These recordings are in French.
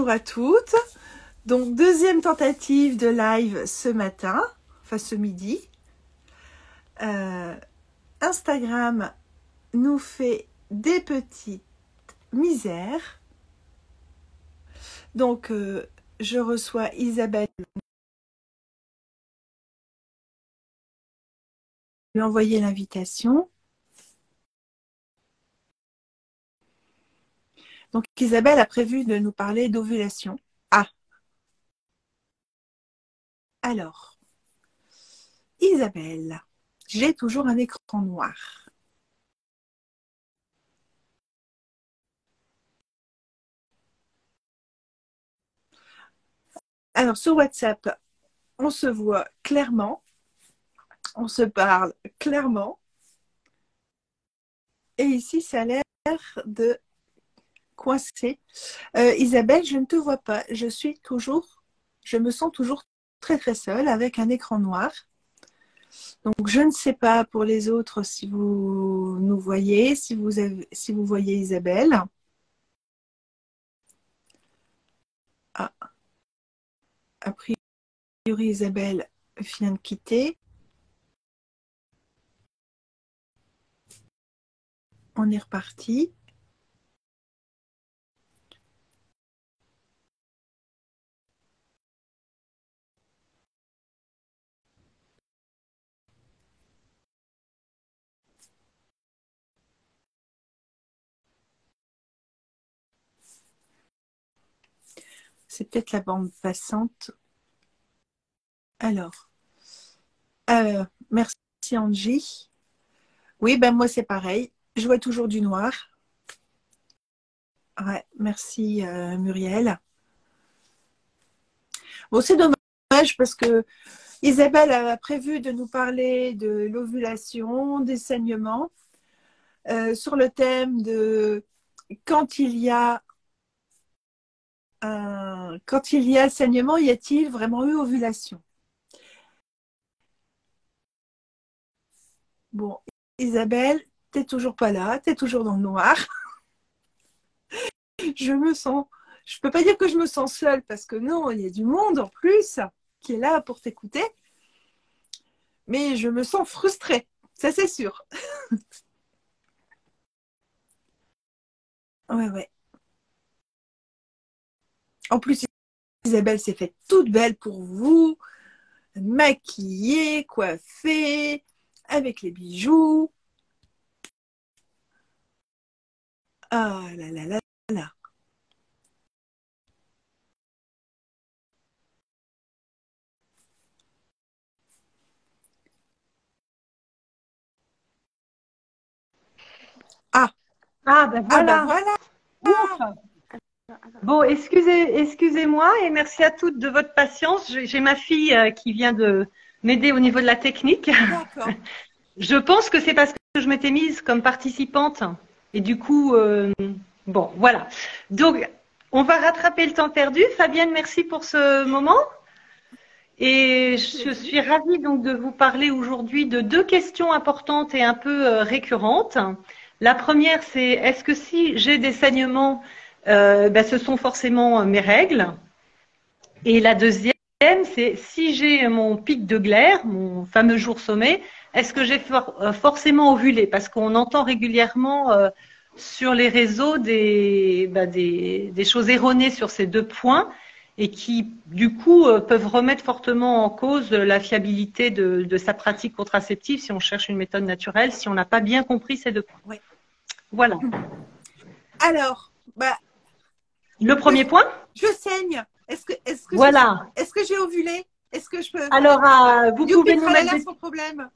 bonjour à toutes. Donc, deuxième tentative de live ce matin, enfin ce midi. Instagram nous fait des petites misères. Donc, je reçois Isabelle. Lui envoyer l'invitation. Donc, Isabelle a prévu de nous parler d'ovulation. Ah, alors, Isabelle, j'ai toujours un écran noir. Alors, sur WhatsApp, on se voit clairement, on se parle clairement. Et ici, ça a l'air de coincer. Isabelle, je ne te vois pas. Je me sens toujours très très seule avec un écran noir. Donc, je ne sais pas pour les autres si vous nous voyez, si vous voyez Isabelle. Ah, a priori, Isabelle vient de quitter. On est reparti. C'est peut-être la bande passante. Alors, merci Angie. Oui, ben moi c'est pareil. Je vois toujours du noir. Ouais, merci Muriel. Bon, c'est dommage parce que Isabelle a prévu de nous parler de l'ovulation, des saignements, sur le thème de quand il y a saignement, y a-t-il vraiment eu ovulation? Bon, Isabelle, t'es toujours pas là, t'es toujours dans le noir. Je peux pas dire que je me sens seule parce que non, il y a du monde en plus qui est là pour t'écouter. Mais je me sens frustrée, ça c'est sûr. Ouais. En plus, Isabelle s'est faite toute belle pour vous, maquillée, coiffée, avec les bijoux. Ah là là là là. Ah, ben ah bah voilà. voilà. Ouf. Bon, excusez-moi et merci à toutes de votre patience. J'ai ma fille qui vient de m'aider au niveau de la technique. D'accord. Je pense que c'est parce que je m'étais mise comme participante. Et du coup, bon, voilà. Donc, on va rattraper le temps perdu. Fabienne, merci pour ce moment. Et je suis ravie donc de vous parler aujourd'hui de deux questions importantes et un peu récurrentes. La première, c'est est-ce que si j'ai des saignements, ce sont forcément mes règles? Et la deuxième, c'est si j'ai mon pic de glaire, mon fameux jour sommet, est-ce que j'ai forcément ovulé? Parce qu'on entend régulièrement sur les réseaux des choses erronées sur ces deux points et qui, du coup, peuvent remettre fortement en cause la fiabilité de sa pratique contraceptive si on cherche une méthode naturelle, si on n'a pas bien compris ces deux points. Oui. Voilà. Alors, Le premier point? je saigne. Voilà. Est-ce que j'ai ovulé? Est-ce que je peux? Alors, vous Youpi, pouvez nous mettre tralala, des... sans problème.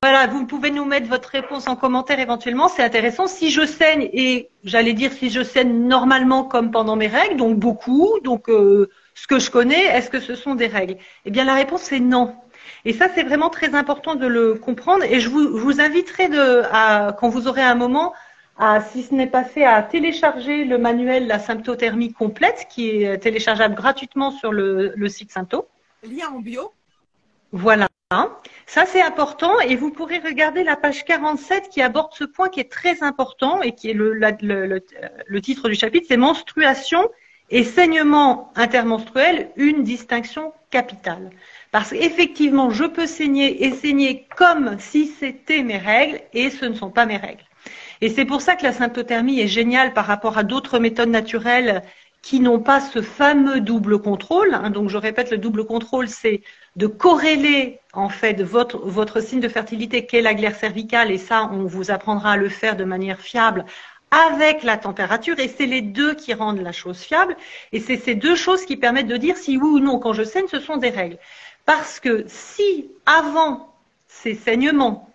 Voilà, vous pouvez nous mettre votre réponse en commentaire éventuellement, c'est intéressant. Si je saigne, et j'allais dire si je saigne normalement comme pendant mes règles, donc beaucoup, donc ce que je connais, est-ce que ce sont des règles? Eh bien la réponse est non. Et ça c'est vraiment très important de le comprendre et je vous inviterai quand vous aurez un moment, si ce n'est pas fait, à télécharger le manuel La symptothermie complète qui est téléchargeable gratuitement sur le site Sympto. Lien en bio. Voilà. Ça, c'est important et vous pourrez regarder la page 47 qui aborde ce point qui est très important et qui est le titre du chapitre, c'est menstruation Et saignement intermenstruel, une distinction capitale. Parce qu'effectivement, je peux saigner et saigner comme si c'était mes règles et ce ne sont pas mes règles. Et c'est pour ça que la symptothermie est géniale par rapport à d'autres méthodes naturelles qui n'ont pas ce fameux double contrôle. Donc, je répète, le double contrôle, c'est de corréler en fait votre signe de fertilité qu'est la glaire cervicale, et ça, on vous apprendra à le faire de manière fiable avec la température, et c'est les deux qui rendent la chose fiable, et c'est ces deux choses qui permettent de dire si oui ou non, quand je saigne, ce sont des règles. Parce que si, avant ces saignements,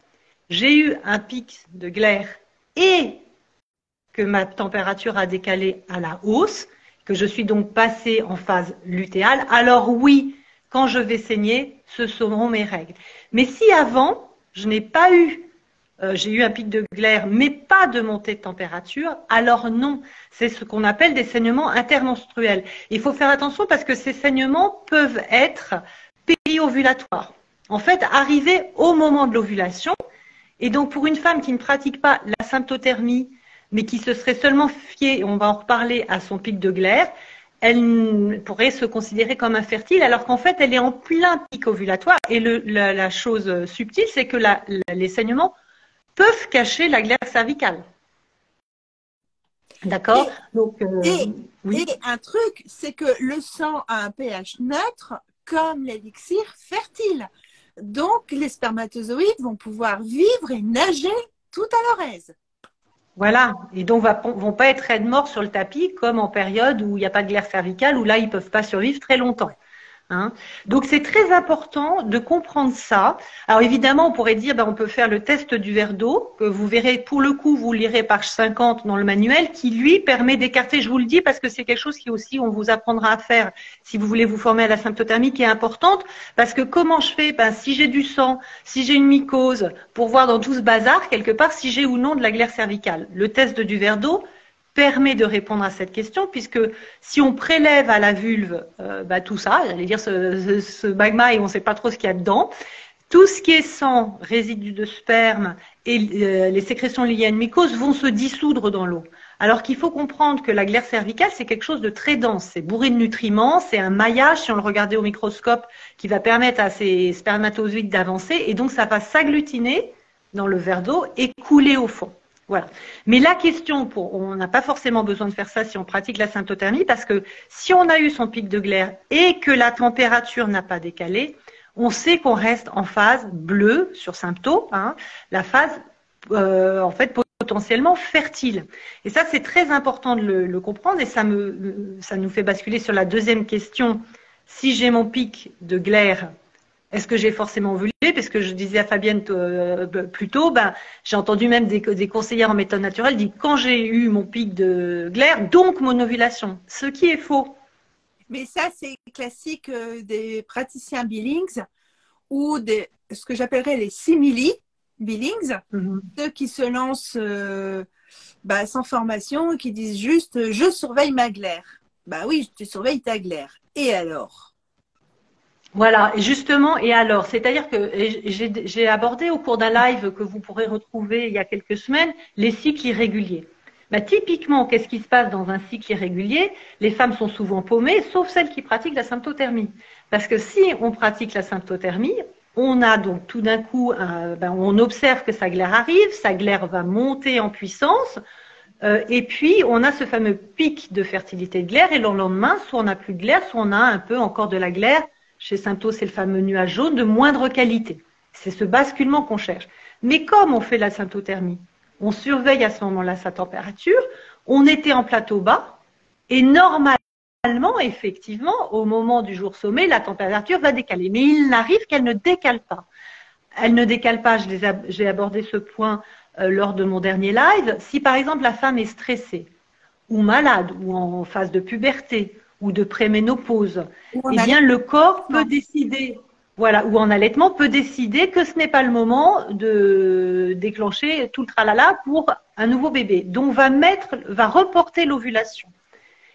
j'ai eu un pic de glaire et que ma température a décalé à la hausse, que je suis donc passée en phase lutéale, alors oui, quand je vais saigner, ce seront mes règles. Mais si avant, je n'ai pas eu j'ai eu un pic de glaire, mais pas de montée de température, alors non, c'est ce qu'on appelle des saignements intermenstruels. Il faut faire attention parce que ces saignements peuvent être périovulatoires. En fait, arriver au moment de l'ovulation. Et donc, pour une femme qui ne pratique pas la symptothermie, mais qui se serait seulement fiée, on va en reparler, à son pic de glaire, elle pourrait se considérer comme infertile, alors qu'en fait, elle est en plein pic ovulatoire. Et la chose subtile, c'est que les saignements peuvent cacher la glaire cervicale. D'accord? Donc, oui. Et un truc, c'est que le sang a un pH neutre comme l'élixir fertile. Donc, les spermatozoïdes vont pouvoir vivre et nager tout à leur aise. Voilà. Et donc, vont pas être raides morts sur le tapis comme en période où il n'y a pas de glaire cervicale, où là, ils ne peuvent pas survivre très longtemps. Hein. Donc, c'est très important de comprendre ça. Alors, évidemment, on pourrait dire, on peut faire le test du verre d'eau, que vous verrez, pour le coup, vous lirez page 50 dans le manuel, qui, lui, permet d'écarter, je vous le dis, parce que c'est quelque chose qui aussi, on vous apprendra à faire si vous voulez vous former à la symptothermie, qui est importante, parce que comment je fais si j'ai du sang, si j'ai une mycose, pour voir dans tout ce bazar, quelque part, si j'ai ou non de la glaire cervicale. Le test du verre d'eau permet de répondre à cette question, puisque si on prélève à la vulve tout ça, j'allais dire ce magma et on ne sait pas trop ce qu'il y a dedans, tout ce qui est sang, résidus de sperme et les sécrétions liées à une mycose vont se dissoudre dans l'eau. Alors qu'il faut comprendre que la glaire cervicale, c'est quelque chose de très dense, c'est bourré de nutriments, c'est un maillage, si on le regardait au microscope, qui va permettre à ces spermatozoïdes d'avancer, et donc ça va s'agglutiner dans le verre d'eau et couler au fond. Voilà. Mais la question, on n'a pas forcément besoin de faire ça si on pratique la symptothermie, parce que si on a eu son pic de glaire et que la température n'a pas décalé, on sait qu'on reste en phase bleue sur sympto, la phase en fait potentiellement fertile. Et ça, c'est très important de le comprendre, et ça nous fait basculer sur la deuxième question. Si j'ai mon pic de glaire, est-ce que j'ai forcément ovulé? Parce que je disais à Fabienne plus tôt, j'ai entendu même des conseillères en méthode naturelle dire quand j'ai eu mon pic de glaire, donc mon ovulation. Ce qui est faux. Mais ça, c'est classique des praticiens Billings ou ce que j'appellerais les simili Billings, ceux qui se lancent sans formation, qui disent juste je surveille ma glaire. Oui, tu surveilles ta glaire. Et alors? Voilà, justement, et alors, c'est-à-dire que j'ai abordé au cours d'un live que vous pourrez retrouver il y a quelques semaines, les cycles irréguliers. Typiquement, qu'est-ce qui se passe dans un cycle irrégulier? Les femmes sont souvent paumées, sauf celles qui pratiquent la symptothermie. Parce que si on pratique la symptothermie, on a donc tout d'un coup, on observe que sa glaire arrive, sa glaire va monter en puissance, et puis on a ce fameux pic de fertilité de glaire, et le lendemain, soit on n'a plus de glaire, soit on a un peu encore de la glaire. Chez Sympto, c'est le fameux nuage jaune de moindre qualité. C'est ce basculement qu'on cherche. Mais comme on fait la symptothermie, on surveille à ce moment-là sa température, on était en plateau bas, et normalement, effectivement, au moment du jour sommet, la température va décaler. Mais il n'arrive qu'elle ne décale pas. Elle ne décale pas, j'ai abordé ce point lors de mon dernier live. Si par exemple la femme est stressée, ou malade, ou en phase de puberté, ou de préménopause, eh bien le corps peut décider, voilà, ou en allaitement, peut décider que ce n'est pas le moment de déclencher tout le tralala pour un nouveau bébé. Donc va reporter l'ovulation.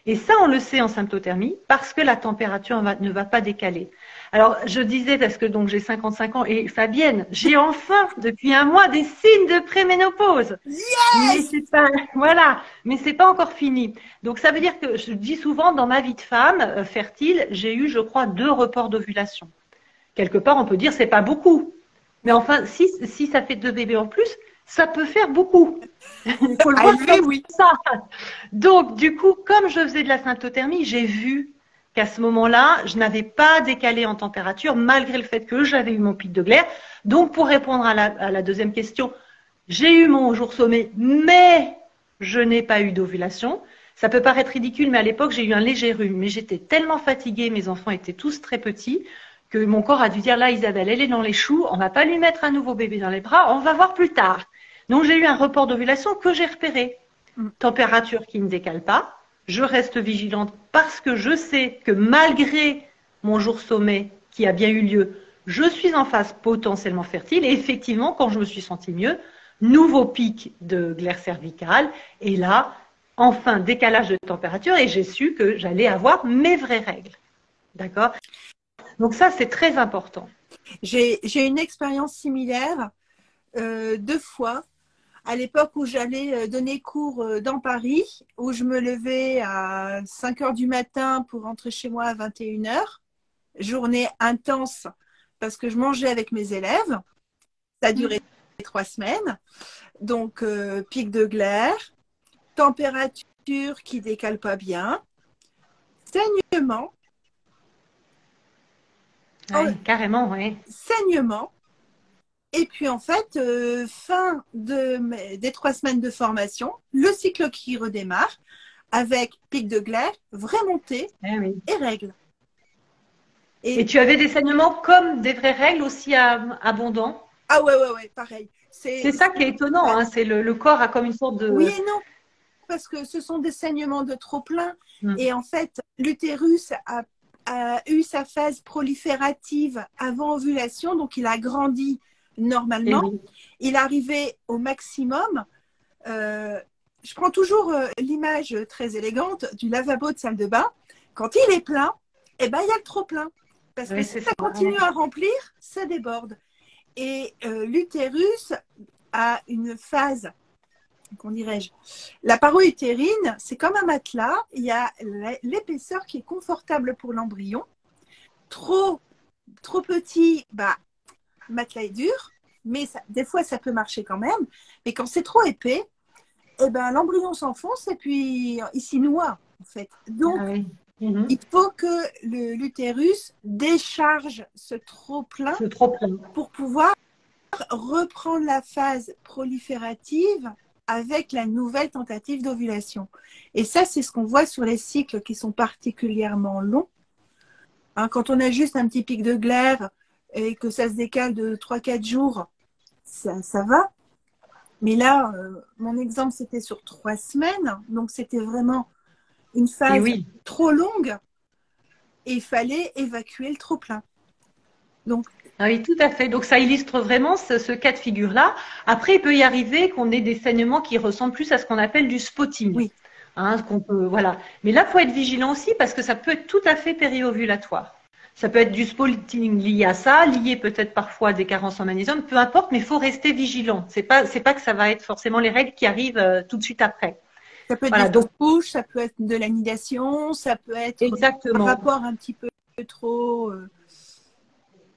Et ça, on le sait en symptothermie parce que la température ne va pas décaler. Alors, je disais, parce que donc j'ai 55 ans, et Fabienne, j'ai enfin, depuis un mois, des signes de préménopause. Mais Yes! c'est pas, voilà, mais c'est pas encore fini. Donc, ça veut dire que je dis souvent, dans ma vie de femme fertile, j'ai eu, je crois, 2 reports d'ovulation. Quelque part, on peut dire, c'est pas beaucoup. Mais enfin, si ça fait 2 bébés en plus, ça peut faire beaucoup. Il faut le voir Allez, comme oui. ça. Donc, du coup, comme je faisais de la symptothermie, j'ai vu qu'à ce moment-là, je n'avais pas décalé en température, malgré le fait que j'avais eu mon pic de glaire. Donc, pour répondre à la deuxième question, j'ai eu mon jour sommet, mais je n'ai pas eu d'ovulation. Ça peut paraître ridicule, mais à l'époque, j'ai eu un léger rhume. Mais j'étais tellement fatiguée, mes enfants étaient tous très petits, que mon corps a dû dire, là, Isabelle, elle est dans les choux, on ne va pas lui mettre un nouveau bébé dans les bras, on va voir plus tard. Donc, j'ai eu un report d'ovulation que j'ai repéré. Température qui ne décale pas. Je reste vigilante parce que je sais que malgré mon jour sommet qui a bien eu lieu, je suis en phase potentiellement fertile. Et effectivement, quand je me suis sentie mieux, nouveau pic de glaire cervicale. Et là, enfin, décalage de température. Et j'ai su que j'allais avoir mes vraies règles. D'accord? Donc ça, c'est très important. J'ai une expérience similaire 2 fois. À l'époque où j'allais donner cours dans Paris, où je me levais à 5 heures du matin pour rentrer chez moi à 21 heures. Journée intense parce que je mangeais avec mes élèves. Ça a duré 3 semaines. Donc, pic de glaire, température qui décale pas bien, saignement. Ouais, carrément, oui. Saignement. Et puis en fait, fin des 3 semaines de formation, le cycle qui redémarre avec pic de glaire, vraie montée et règles. Et tu avais des saignements comme des vraies règles aussi abondants? Ah ouais, pareil. C'est ça qui est étonnant, hein, c'est le corps a comme une sorte de… Oui et non, parce que ce sont des saignements de trop plein. Et en fait, l'utérus a eu sa phase proliférative avant ovulation, donc il a grandi normalement. Oui. Il arrivait au maximum. Je prends toujours l'image très élégante du lavabo de salle de bain. Quand il est plein, eh ben, il y a le trop plein. Parce que si ça continue à remplir, ça déborde. Et l'utérus a une phase, comment dirais-je, la paroi utérine, c'est comme un matelas. Il y a l'épaisseur qui est confortable pour l'embryon. Trop petit, bah, le matelas est dur, mais ça, des fois ça peut marcher quand même. Mais quand c'est trop épais, eh ben, l'embryon s'enfonce et puis il s'y noie en fait. Donc, il faut que l'utérus décharge ce trop-plein pour pouvoir reprendre la phase proliférative avec la nouvelle tentative d'ovulation. Et ça, c'est ce qu'on voit sur les cycles qui sont particulièrement longs. Hein, quand on a juste un petit pic de glaire et que ça se décale de 3-4 jours, ça va. Mais là, mon exemple, c'était sur 3 semaines. Donc, c'était vraiment une phase trop longue et il fallait évacuer le trop-plein. Donc, oui, tout à fait. Donc, ça illustre vraiment ce cas de figure-là. Après, il peut y arriver qu'on ait des saignements qui ressemblent plus à ce qu'on appelle du spotting. Oui. Hein, voilà. Mais là, il faut être vigilant aussi parce que ça peut être tout à fait périovulatoire. Ça peut être du spotting lié à ça, lié peut-être parfois à des carences en magnésium, peu importe, mais il faut rester vigilant. C'est pas que ça va être forcément les règles qui arrivent tout de suite après. Ça peut être des couches, ça peut être de l'anidation, ça peut être un rapport un petit peu trop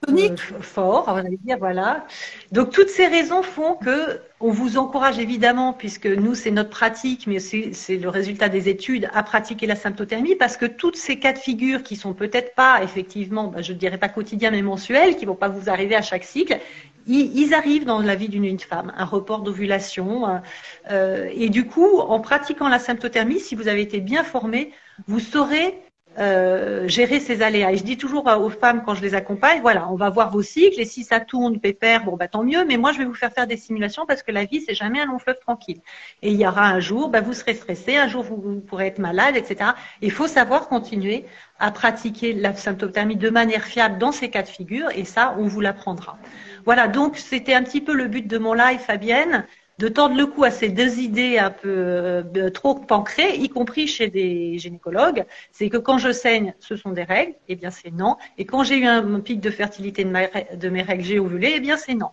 tonique. Fort, on va dire, voilà. Donc, toutes ces raisons font que on vous encourage évidemment, puisque nous, c'est notre pratique, mais aussi c'est le résultat des études, à pratiquer la symptothermie, parce que toutes ces cas de figure qui sont peut-être pas, effectivement, je ne dirais pas quotidiens, mais mensuels, qui vont pas vous arriver à chaque cycle, ils arrivent dans la vie d'une femme, un report d'ovulation. Et du coup, en pratiquant la symptothermie, si vous avez été bien formé, vous saurez gérer ces aléas. Et je dis toujours aux femmes quand je les accompagne, voilà, on va voir vos cycles et si ça tourne pépère, bon bah tant mieux, mais moi je vais vous faire des simulations parce que la vie c'est jamais un long fleuve tranquille. Et il y aura un jour, bah, vous serez stressé, un jour vous pourrez être malade, etc. Il faut savoir continuer à pratiquer la symptothermie de manière fiable dans ces cas de figure et ça on vous l'apprendra. Voilà, donc c'était un petit peu le but de mon live, Fabienne. de tordre le cou à ces deux idées un peu trop ancrées, y compris chez des gynécologues. C'est que quand je saigne, ce sont des règles, eh bien c'est non. Et quand j'ai eu un pic de fertilité de mes règles, j'ai ovulé, eh bien c'est non.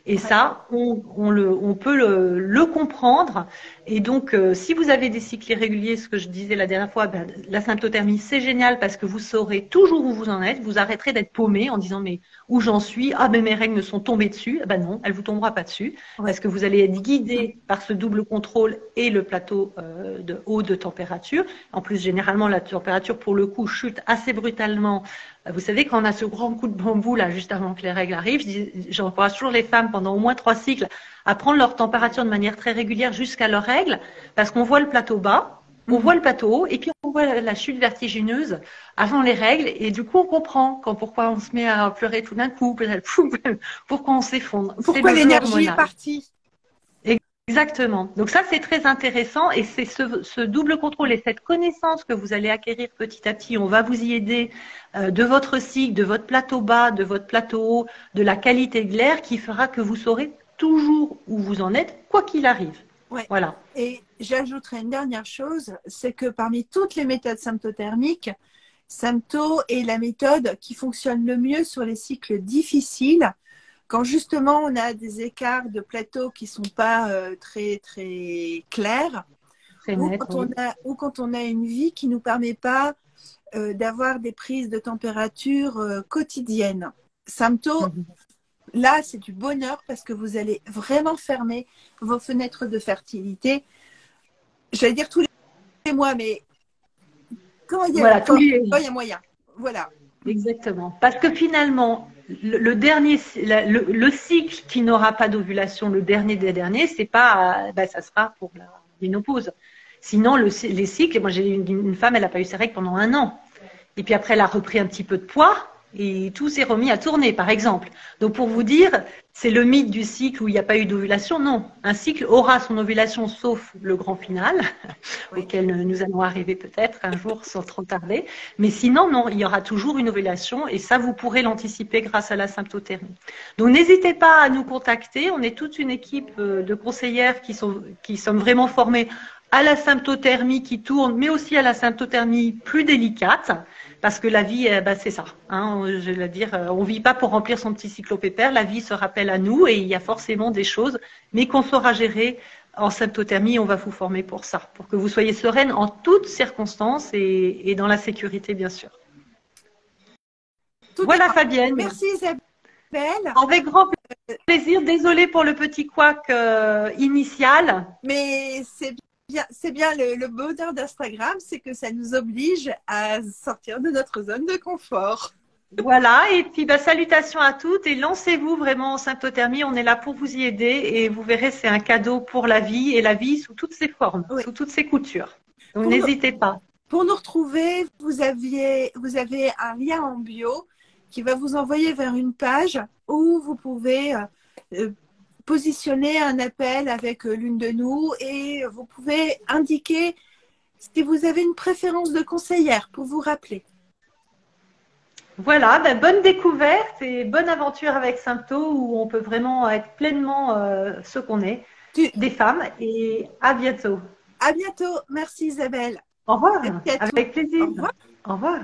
Et ça, on peut le comprendre. Et donc, si vous avez des cycles irréguliers, ce que je disais la dernière fois, ben, la symptothermie, c'est génial parce que vous saurez toujours où vous en êtes. Vous arrêterez d'être paumé en disant mais où j'en suis? Ah, mais mes règles me sont tombées dessus. Ben non, elles vous tomberont pas dessus parce que vous allez être guidé par ce double contrôle et le plateau de haut de température. En plus, généralement, la température, pour le coup, chute assez brutalement. Vous savez, quand on a ce grand coup de bambou là, juste avant que les règles arrivent, j'encourage toujours les femmes pendant au moins 3 cycles à prendre leur température de manière très régulière jusqu'à leurs règles, parce qu'on voit le plateau bas, on voit le plateau haut, et puis on voit la chute vertigineuse avant les règles, et du coup on comprend pourquoi on se met à pleurer tout d'un coup, pourquoi on s'effondre. Pourquoi l'énergie est partie. Exactement. Donc ça, c'est très intéressant et c'est ce double contrôle et cette connaissance que vous allez acquérir petit à petit. On va vous y aider de votre cycle, de votre plateau bas, de votre plateau haut, de la qualité de l'air qui fera que vous saurez toujours où vous en êtes, quoi qu'il arrive. Ouais. Voilà. Et j'ajouterai une dernière chose, c'est que parmi toutes les méthodes symptothermiques, Sympto est la méthode qui fonctionne le mieux sur les cycles difficiles. Quand justement on a des écarts de plateau qui ne sont pas très très clairs, ou quand on a une vie qui ne nous permet pas d'avoir des prises de température quotidiennes. Sympto, là c'est du bonheur parce que vous allez vraiment fermer vos fenêtres de fertilité. J'allais dire tous les mois, mais quand il y a moyen. Voilà. Exactement. Parce que finalement, le cycle qui n'aura pas d'ovulation, le dernier des derniers, c'est pas, ça sera pour la ménopause. Sinon, les cycles, moi j'ai une femme, elle n'a pas eu ses règles pendant 1 an. Et puis après, elle a repris un petit peu de poids et tout s'est remis à tourner, par exemple. Donc pour vous dire, c'est le mythe du cycle où il n'y a pas eu d'ovulation. Non, un cycle aura son ovulation sauf le grand final, auquel nous allons arriver peut-être un jour sans trop tarder. Mais sinon, non, il y aura toujours une ovulation et ça, vous pourrez l'anticiper grâce à la symptothermie. Donc n'hésitez pas à nous contacter. On est toute une équipe de conseillères qui sommes vraiment formées à la symptothermie qui tourne, mais aussi à la symptothermie plus délicate, parce que la vie, c'est ça. Hein, je veux dire, on vit pas pour remplir son petit cyclopépère, la vie se rappelle à nous et il y a forcément des choses, mais qu'on saura gérer en symptothermie. On va vous former pour ça, pour que vous soyez sereine en toutes circonstances et dans la sécurité, bien sûr. Voilà, Fabienne. Merci Isabelle. Avec grand plaisir. Désolée pour le petit couac initial. Mais c'est bien le bonheur d'Instagram, c'est que ça nous oblige à sortir de notre zone de confort. Voilà, et puis salutations à toutes et lancez-vous vraiment en symptothermie. On est là pour vous y aider et vous verrez, c'est un cadeau pour la vie et la vie sous toutes ses formes, sous toutes ses coutures. Donc n'hésitez pas. Pour nous retrouver, vous avez un lien en bio qui va vous envoyer vers une page où vous pouvez positionner un appel avec l'une de nous et vous pouvez indiquer si vous avez une préférence de conseillère pour vous rappeler. Voilà, bonne découverte et bonne aventure avec Sympto où on peut vraiment être pleinement ce qu'on est, des femmes, et à bientôt. À bientôt, merci Isabelle. Au revoir, avec plaisir. Au revoir. Au revoir.